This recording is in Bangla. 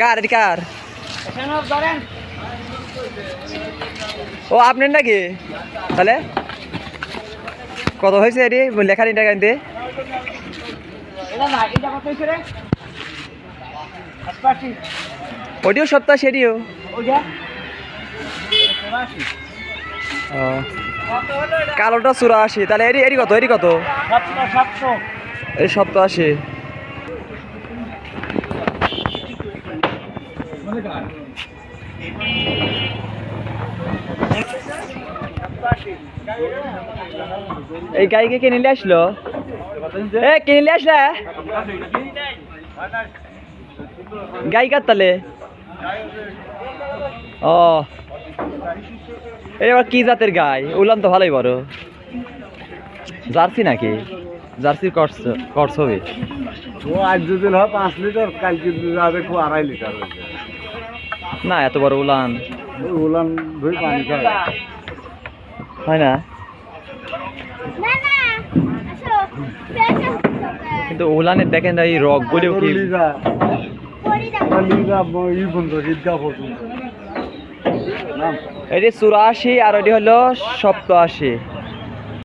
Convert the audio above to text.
কার এটি কার? ও আপনার নাকি? তাহলে কত হয়েছে এটি লেখা নিটা কিনতে? ওটিও 70 সেটিও। কালোটা 84, তাহলে এটি এটি কত? এটি কত? এই 87। এই গাইকে কে নিলে আসলো? এ কে নিলে আসলে? গাই কার তালে? ও এবার কি জাতের গাই? উলান তো ভালোই বড়। জার্সি নাকি? জার্সির কর্স হবে। ও আজ যদি হয় 5 লিটার, কালকে যাবে 2.5 লিটার হয়েছে। না এত বড় উলান উলান ধুই পানি খায় হয় না, কিন্তু উলানের দেখেন এই রক গুলো কি এটি 84 আর ওটি হলো 87।